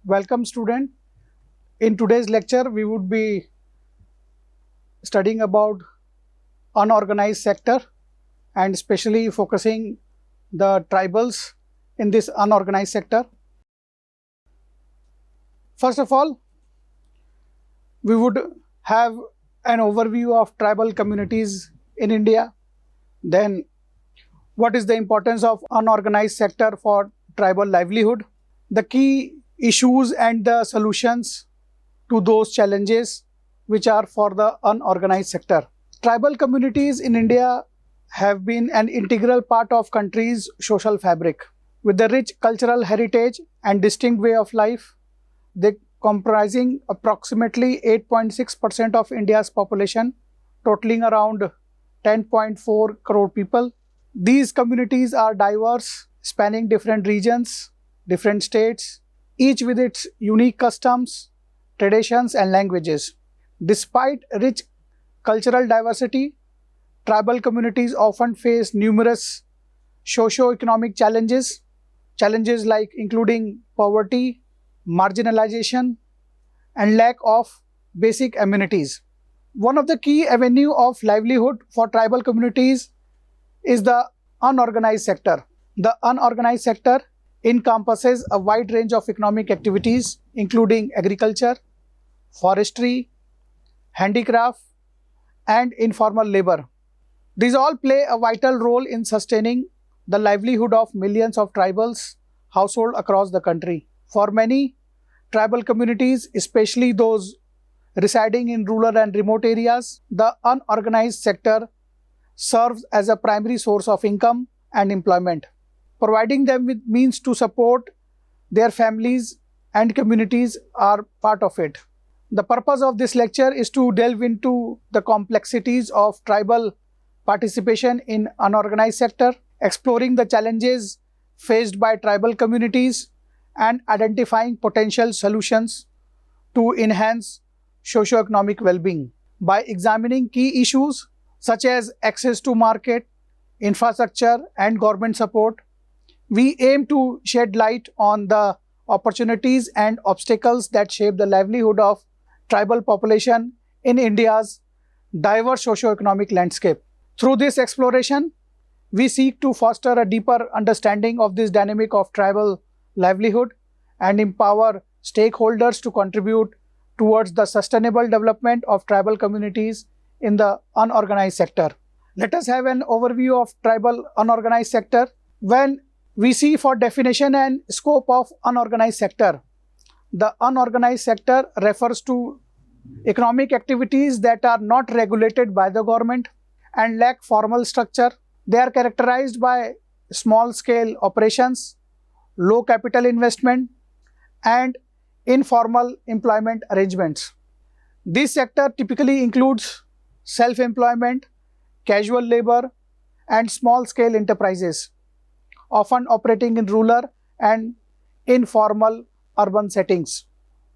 Welcome student. In today's lecture, we would be studying about unorganized sector and especially focusing the tribals in this unorganized sector. First of all, we would have an overview of tribal communities in India. Then what is the importance of unorganized sector for tribal livelihood? The key issues and the solutions to those challenges which are for the unorganized sector. Tribal communities in India have been an integral part of country's social fabric. With the rich cultural heritage and distinct way of life, they comprising approximately 8.6% of India's population, totaling around 10.4 crore people. These communities are diverse, spanning different regions, different states, each with its unique customs, traditions and languages. Despite rich cultural diversity, tribal communities often face numerous socio-economic challenges like including poverty, marginalization and lack of basic amenities. One of the key avenue of livelihood for tribal communities is the unorganized sector. The unorganized sector encompasses a wide range of economic activities including agriculture, forestry, handicraft and informal labor. These all play a vital role in sustaining the livelihood of millions of tribals households across the country. For many tribal communities, especially those residing in rural and remote areas, the unorganized sector serves as a primary source of income and employment, providing them with means to support their families and communities are part of it. The purpose of this lecture is to delve into the complexities of tribal participation in unorganized sector, exploring the challenges faced by tribal communities and identifying potential solutions to enhance socio-economic well-being. By examining key issues such as access to market, infrastructure and government support, we aim to shed light on the opportunities and obstacles that shape the livelihood of tribal population in India's diverse socio-economic landscape. Through this exploration, we seek to foster a deeper understanding of this dynamic of tribal livelihood and empower stakeholders to contribute towards the sustainable development of tribal communities in the unorganized sector. Let us have an overview of tribal unorganized sector. When we see for definition and scope of unorganized sector, the unorganized sector refers to economic activities that are not regulated by the government and lack formal structure. They are characterized by small-scale operations, low capital investment, and informal employment arrangements. This sector typically includes self-employment, casual labor, and small-scale enterprises, often operating in rural and informal urban settings.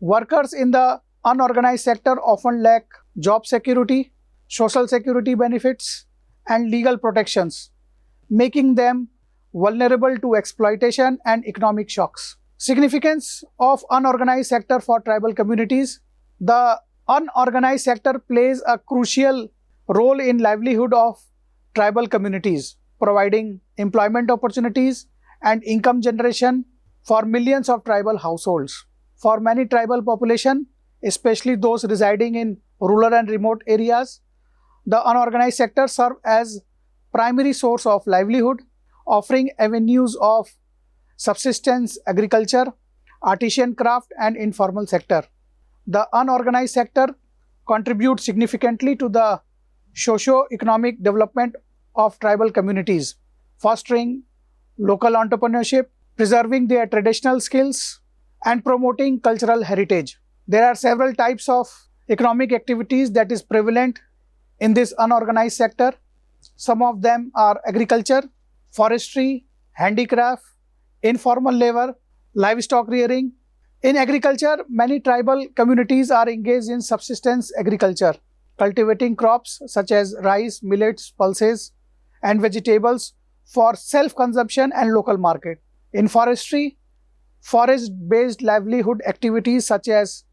Workers in the unorganized sector often lack job security, social security benefits, and legal protections, making them vulnerable to exploitation and economic shocks. Significance of unorganized sector for tribal communities. The unorganized sector plays a crucial role in livelihood of tribal communities, providing employment opportunities and income generation for millions of tribal households. For many tribal population, especially those residing in rural and remote areas, the unorganized sector serves as primary source of livelihood, offering avenues of subsistence agriculture, artisan craft and informal sector. The unorganized sector contributes significantly to the socio-economic development of tribal communities, fostering local entrepreneurship, preserving their traditional skills, and promoting cultural heritage. There are several types of economic activities that is prevalent in this unorganized sector. Some of them are agriculture, forestry, handicraft, informal labor, livestock rearing. In agriculture, many tribal communities are engaged in subsistence agriculture, cultivating crops such as rice, millets, pulses, and vegetables for self-consumption and local market. In forestry, Forest-based livelihood activities such as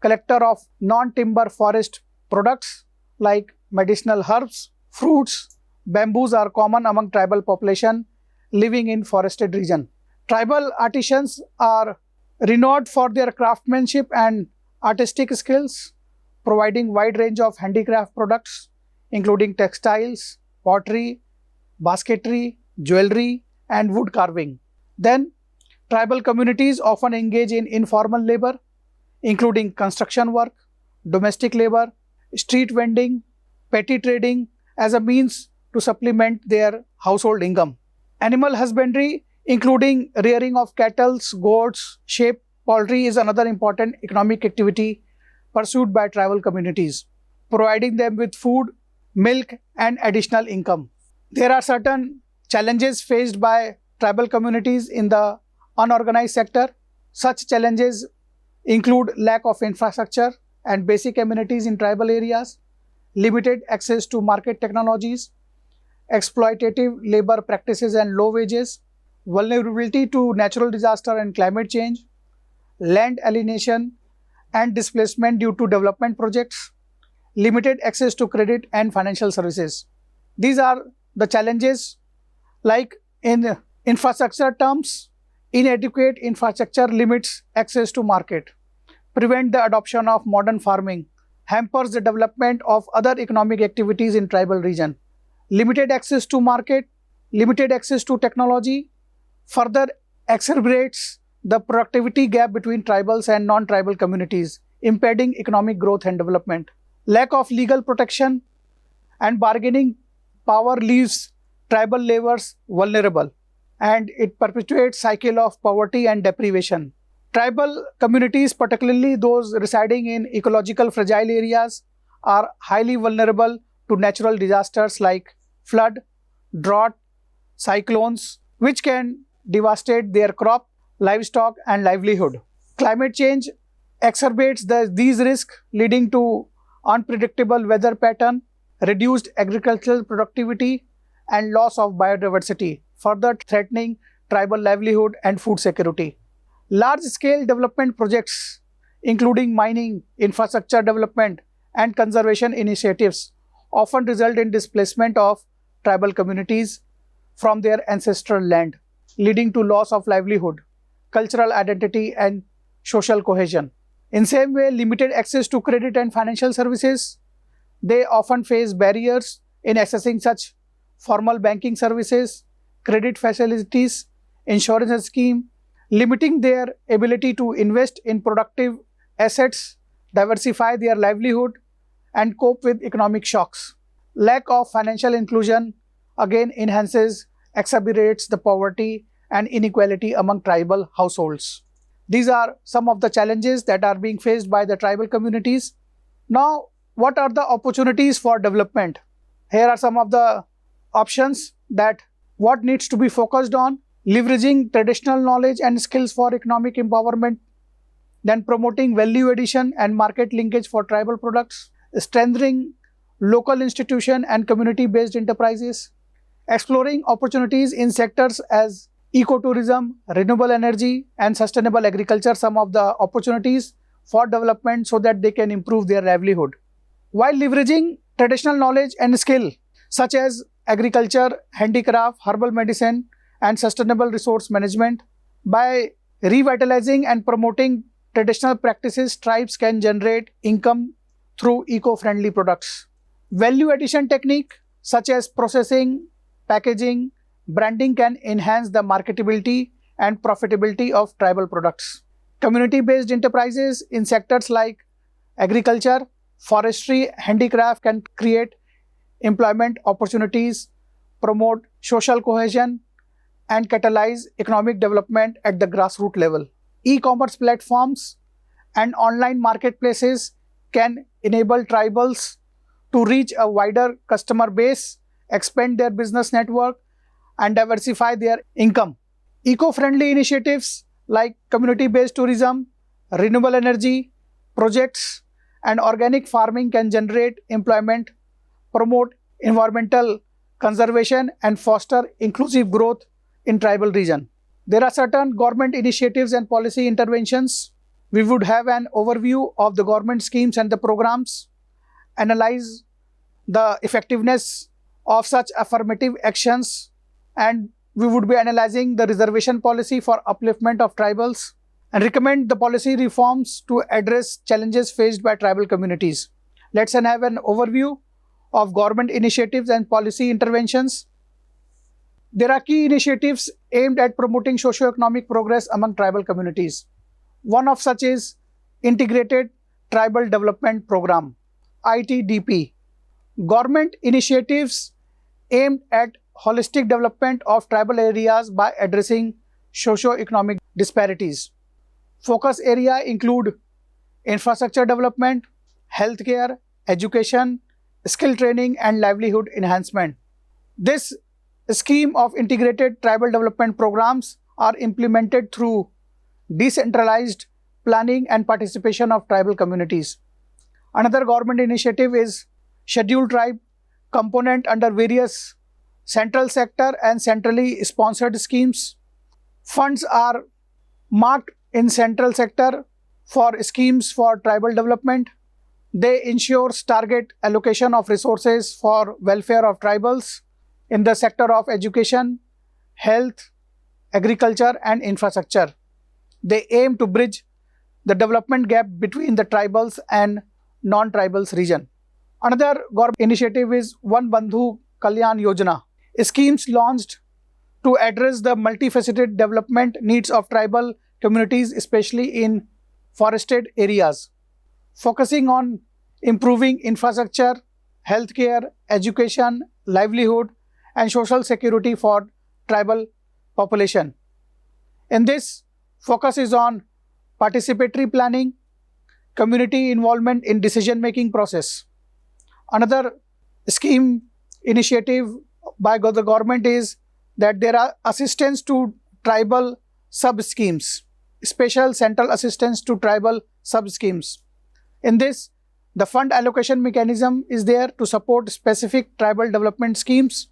collector of non-timber forest products like medicinal herbs, fruits, bamboos are common among tribal population living in forested region. Tribal artisans are renowned for their craftsmanship and artistic skills, providing wide range of handicraft products including textiles, pottery, basketry, jewelry, and wood carving. Then, tribal communities often engage in informal labor, including construction work, domestic labor, street vending, petty trading as a means to supplement their household income. Animal husbandry, including rearing of cattle, goats, sheep, poultry, is another important economic activity pursued by tribal communities, providing them with food, milk, and additional income. There are certain challenges faced by tribal communities in the unorganized sector. Such challenges include lack of infrastructure and basic amenities in tribal areas, limited access to market technologies, exploitative labor practices and low wages, vulnerability to natural disaster and climate change, land alienation and displacement due to development projects, limited access to credit and financial services. These are the challenges. Like in infrastructure terms, inadequate infrastructure limits access to market, prevent the adoption of modern farming, hampers the development of other economic activities in tribal region. Limited access to market, limited access to technology further exacerbates the productivity gap between tribals and non-tribal communities, impeding economic growth and development. Lack of legal protection and bargaining power leaves tribal laborers vulnerable, and it perpetuates cycle of poverty and deprivation. Tribal communities, particularly those residing in ecological fragile areas, are highly vulnerable to natural disasters like flood, drought, cyclones, which can devastate their crop, livestock, and livelihood. Climate change exacerbates these risks, leading to unpredictable weather pattern, reduced agricultural productivity, and loss of biodiversity, further threatening tribal livelihood and food security. Large-scale development projects, including mining, infrastructure development, and conservation initiatives, often result in displacement of tribal communities from their ancestral land, leading to loss of livelihood, cultural identity, and social cohesion. In same way, limited access to credit and financial services, they often face barriers in accessing such formal banking services, credit facilities, insurance scheme, limiting their ability to invest in productive assets, diversify their livelihood, and cope with economic shocks. Lack of financial inclusion again exacerbates the poverty and inequality among tribal households. These are some of the challenges that are being faced by the tribal communities. Now, what are the opportunities for development? Here are some of the options that what needs to be focused on: leveraging traditional knowledge and skills for economic empowerment, then promoting value addition and market linkage for tribal products, strengthening local institution and community-based enterprises, exploring opportunities in sectors as ecotourism, renewable energy, and sustainable agriculture, some of the opportunities for development so that they can improve their livelihood. While leveraging traditional knowledge and skill such as agriculture, handicraft, herbal medicine, and sustainable resource management, by revitalizing and promoting traditional practices, tribes can generate income through eco-friendly products. Value addition technique such as processing, packaging, branding can enhance the marketability and profitability of tribal products. Community-based enterprises in sectors like agriculture, forestry, handicraft can create employment opportunities, promote social cohesion, and catalyze economic development at the grassroots level. E-commerce platforms and online marketplaces can enable tribals to reach a wider customer base, expand their business network, and diversify their income. Eco-friendly initiatives like community-based tourism, renewable energy projects, and organic farming can generate employment, promote environmental conservation, and foster inclusive growth in tribal region. There are certain government initiatives and policy interventions. We would have an overview of the government schemes and the programs, analyze the effectiveness of such affirmative actions, and we would be analyzing the reservation policy for upliftment of tribals and recommend the policy reforms to address challenges faced by tribal communities. Let's have an overview of government initiatives and policy interventions. There are key initiatives aimed at promoting socio-economic progress among tribal communities. One of such is Integrated Tribal Development Program, ITDP. Government initiatives aimed at holistic development of tribal areas by addressing socio-economic disparities. Focus area include infrastructure development, healthcare, education, skill training, and livelihood enhancement. This scheme of integrated tribal development programs are implemented through decentralized planning and participation of tribal communities. Another government initiative is Scheduled Tribe component under various central sector and centrally sponsored schemes. Funds are marked in central sector for schemes for tribal development. They ensure target allocation of resources for welfare of tribals in the sector of education, health, agriculture, and infrastructure. They aim to bridge the development gap between the tribals and non-tribals region. Another government initiative is Van Bandhu Kalyan Yojana, schemes launched to address the multifaceted development needs of tribal communities, especially in forested areas, focusing on improving infrastructure, healthcare, education, livelihood, and social security for tribal population. In this, focus is on participatory planning, community involvement in decision-making process. Another scheme initiative by the government is that there are assistance to tribal sub-schemes, special central assistance to tribal sub-schemes. In this, the fund allocation mechanism is there to support specific tribal development schemes.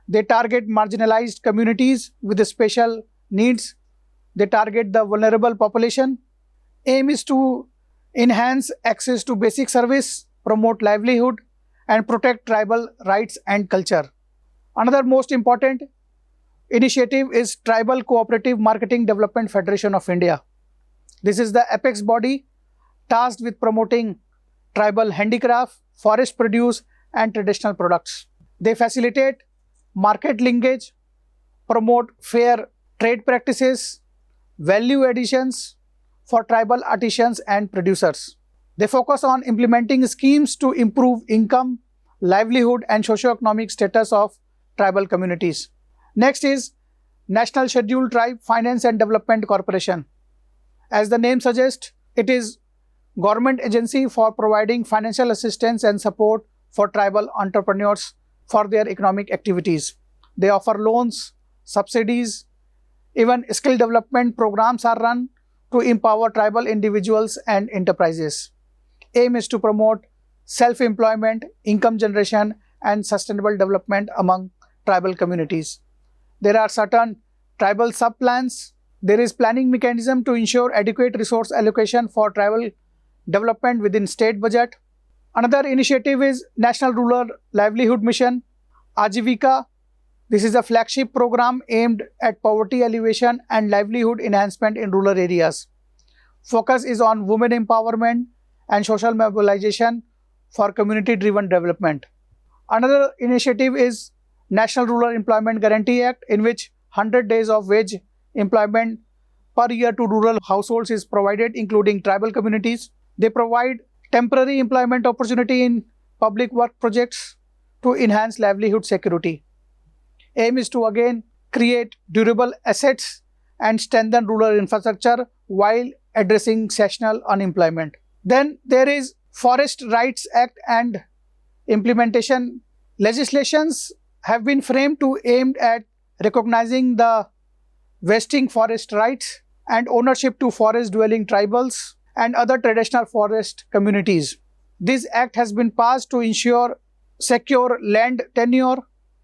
They target marginalized communities with special needs. They target the vulnerable population. Aim is to enhance access to basic service, promote livelihood, and protect tribal rights and culture. Another most important initiative is Tribal Cooperative Marketing Development Federation of India. This is the apex body tasked with promoting tribal handicraft, forest produce, and traditional products. They facilitate market linkage, promote fair trade practices, value additions for tribal artisans and producers. They focus on implementing schemes to improve income, livelihood, and socio-economic status of tribal communities. Next is National Scheduled Tribe Finance and Development Corporation. As the name suggests, it is government agency for providing financial assistance and support for tribal entrepreneurs for their economic activities. They offer loans, subsidies, even skill development programs are run to empower tribal individuals and enterprises. Aim is to promote self-employment, income generation, and sustainable development among tribal communities. There are certain tribal sub-plans. There is planning mechanism to ensure adequate resource allocation for tribal development within state budget. Another initiative is National Rural Livelihood Mission, Ajivika. This is a flagship program aimed at poverty alleviation and livelihood enhancement in rural areas. Focus is on women empowerment and social mobilization for community-driven development. Another initiative is National Rural Employment Guarantee Act, in which 100 days of wage employment per year to rural households is provided, including tribal communities. They provide temporary employment opportunity in public work projects to enhance livelihood security. Aim is to again create durable assets and strengthen rural infrastructure while addressing seasonal unemployment. Then there is Forest Rights Act and implementation. Legislations have been framed to aimed at recognizing the vesting forest rights and ownership to forest dwelling tribals and other traditional forest communities. This act has been passed to ensure secure land tenure,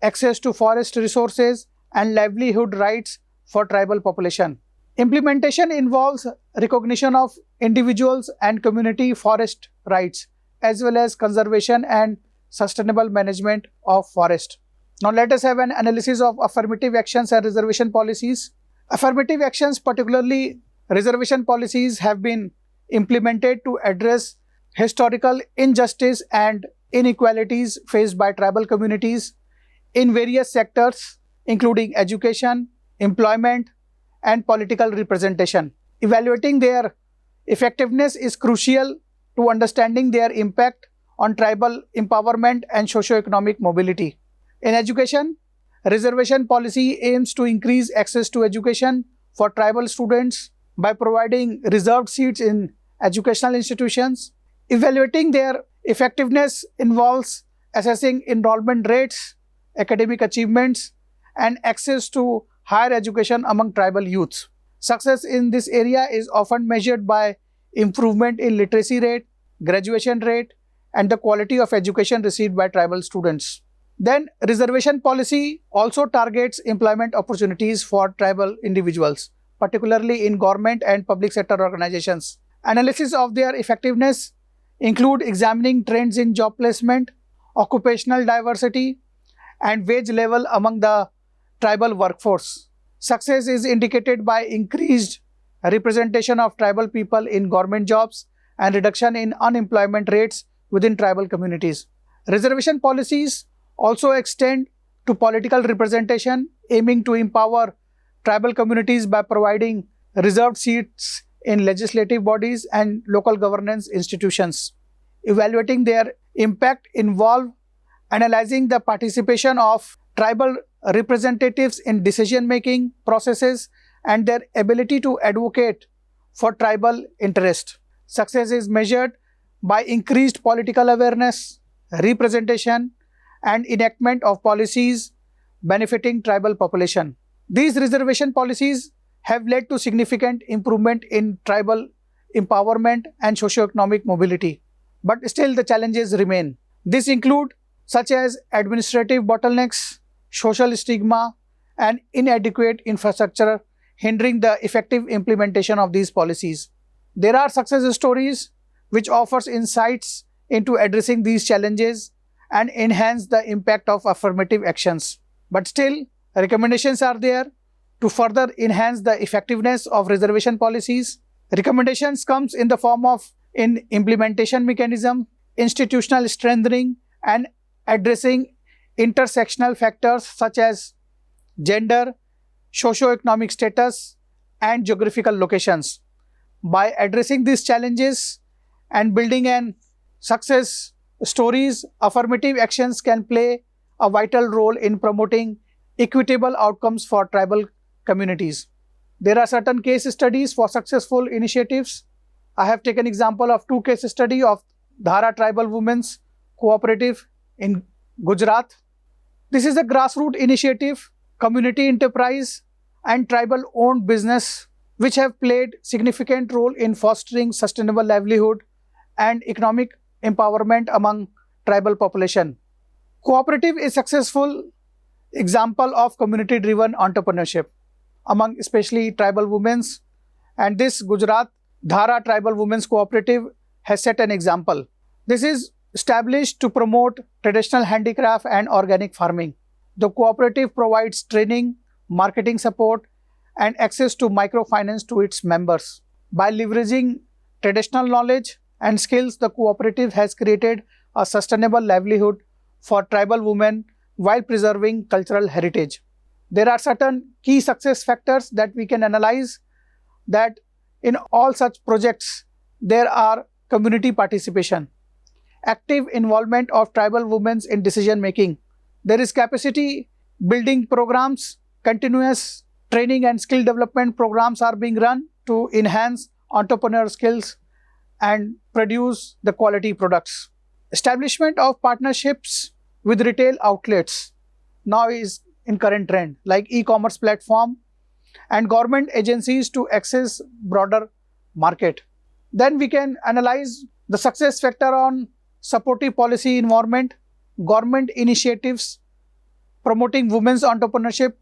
access to forest resources, and livelihood rights for tribal population. Implementation involves recognition of individuals and community forest rights, as well as conservation and sustainable management of forest. Now let us have an analysis of affirmative actions and reservation policies. Affirmative actions, particularly reservation policies, have been implemented to address historical injustice and inequalities faced by tribal communities in various sectors, including education, employment, and political representation. Evaluating their effectiveness is crucial to understanding their impact on tribal empowerment and socio-economic mobility. In education, reservation policy aims to increase access to education for tribal students by providing reserved seats in educational institutions. Evaluating their effectiveness involves assessing enrollment rates, academic achievements, and access to higher education among tribal youths. Success in this area is often measured by improvement in literacy rate, graduation rate, and the quality of education received by tribal students. Then, reservation policy also targets employment opportunities for tribal individuals, particularly in government and public sector organizations. Analysis of their effectiveness include examining trends in job placement, occupational diversity, and wage level among the tribal workforce. Success is indicated by increased representation of tribal people in government jobs and reduction in unemployment rates within tribal communities. Reservation policies also extend to political representation, aiming to empower tribal communities by providing reserved seats in legislative bodies and local governance institutions. Evaluating their impact involve analyzing the participation of tribal representatives in decision-making processes and their ability to advocate for tribal interest. Success is measured by increased political awareness, representation, and enactment of policies benefiting tribal population. These reservation policies have led to significant improvement in tribal empowerment and socio-economic mobility. But still the challenges remain. These include such as administrative bottlenecks, social stigma, and inadequate infrastructure hindering the effective implementation of these policies. There are success stories which offers insights into addressing these challenges and enhance the impact of affirmative actions. But still, recommendations are there to further enhance the effectiveness of reservation policies. Recommendations comes in the form of implementation mechanism, institutional strengthening, and addressing intersectional factors such as gender, socio-economic status, and geographical locations. By addressing these challenges and building an success stories, affirmative actions can play a vital role in promoting equitable outcomes for tribal communities. There are certain case studies for successful initiatives. I have taken example of two case study of Dhara Tribal Women's Cooperative in Gujarat. This is a grassroots initiative, community enterprise, and tribal owned business which have played significant role in fostering sustainable livelihood and economic empowerment among tribal population. Cooperative is successful example of community driven entrepreneurship among especially tribal women's, and this Gujarat Dhara Tribal Women's Cooperative has set an example. This is established to promote traditional handicraft and organic farming. The cooperative provides training, marketing support, and access to microfinance to its members. By leveraging traditional knowledge and skills, the cooperative has created a sustainable livelihood for tribal women while preserving cultural heritage. There are certain key success factors that we can analyze, that in all such projects there are community participation, active involvement of tribal women in decision making. There is capacity building programs, continuous training and skill development programs are being run to enhance entrepreneur skills and produce the quality products. Establishment of partnerships with retail outlets now is in current trend, like e-commerce platform and government agencies to access broader market. Then we can analyze the success factor on supportive policy environment, government initiatives promoting women's entrepreneurship,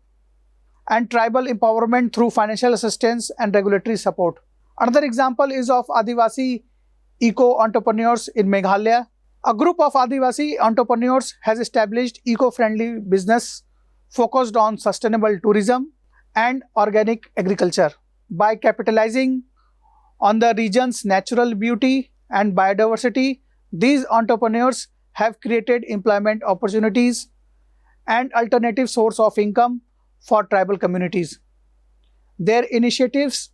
and tribal empowerment through financial assistance and regulatory support. Another example is of Adivasi eco-entrepreneurs in Meghalaya. A group of Adivasi entrepreneurs has established eco-friendly business focused on sustainable tourism and organic agriculture. By capitalizing on the region's natural beauty and biodiversity, these entrepreneurs have created employment opportunities and alternative source of income for tribal communities. Their initiatives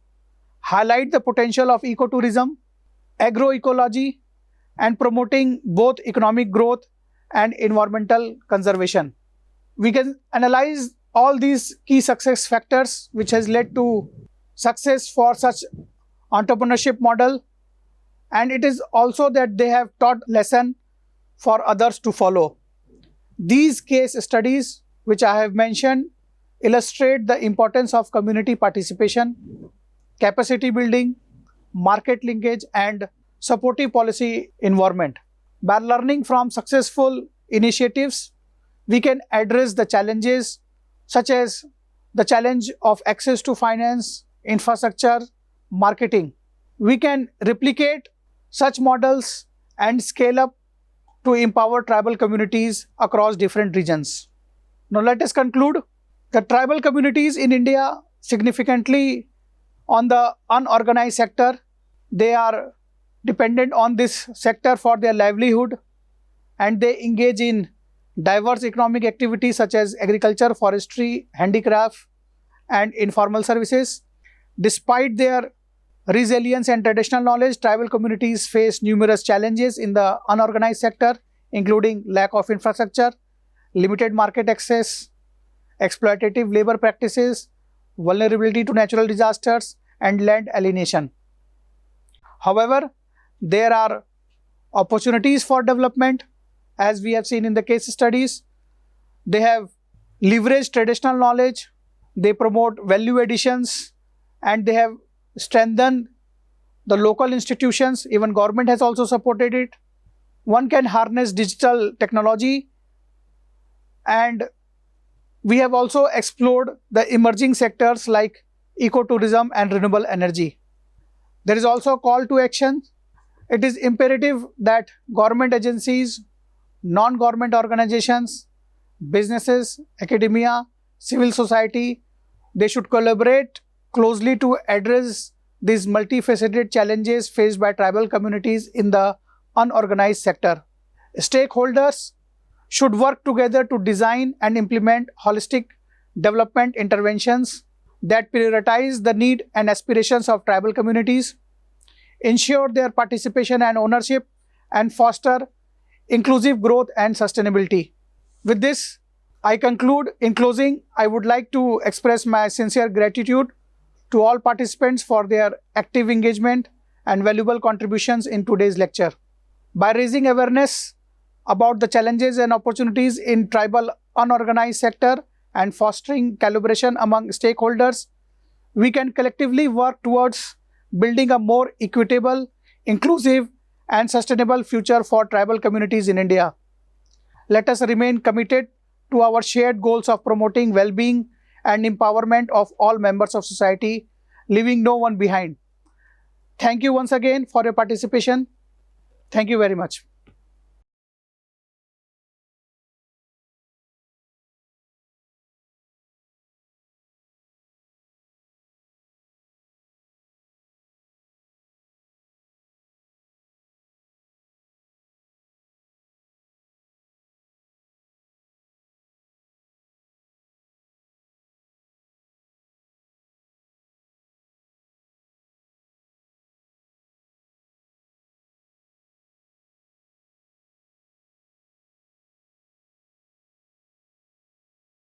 highlight the potential of ecotourism, agroecology, and promoting both economic growth and environmental conservation. We can analyze all these key success factors which has led to success for such entrepreneurship model, and it is also that they have taught lesson for others to follow. These case studies which I have mentioned illustrate the importance of community participation, capacity building, market linkage, and supportive policy environment. By learning from successful initiatives, we can address the challenges such as the challenge of access to finance, infrastructure, marketing. We can replicate such models and scale up to empower tribal communities across different regions. Now let us conclude. The tribal communities in India significantly on the unorganized sector. They are dependent on this sector for their livelihood, and they engage in diverse economic activities such as agriculture, forestry, handicraft, and informal services. Despite their resilience and traditional knowledge, tribal communities face numerous challenges in the unorganized sector, including lack of infrastructure, limited market access, exploitative labor practices, vulnerability to natural disasters, and land alienation. However, there are opportunities for development, as we have seen in the case studies. They have leveraged traditional knowledge, they promote value additions, and they have strengthened the local institutions. Even government has also supported it. One can harness digital technology, and we have also explored the emerging sectors like ecotourism and renewable energy. There is also a call to action. It is imperative that government agencies, non-government organizations, businesses, academia, civil society, they should collaborate closely to address these multifaceted challenges faced by tribal communities in the unorganized sector. Stakeholders should work together to design and implement holistic development interventions that prioritize the need and aspirations of tribal communities, ensure their participation and ownership, and foster inclusive growth and sustainability. With this, I conclude. In closing, I would like to express my sincere gratitude to all participants for their active engagement and valuable contributions in today's lecture. By raising awareness about the challenges and opportunities in tribal unorganized sector and fostering collaboration among stakeholders, we can collectively work towards building a more equitable, inclusive, and sustainable future for tribal communities in India. Let us remain committed to our shared goals of promoting well-being and empowerment of all members of society, leaving no one behind. Thank you once again for your participation. Thank you very much.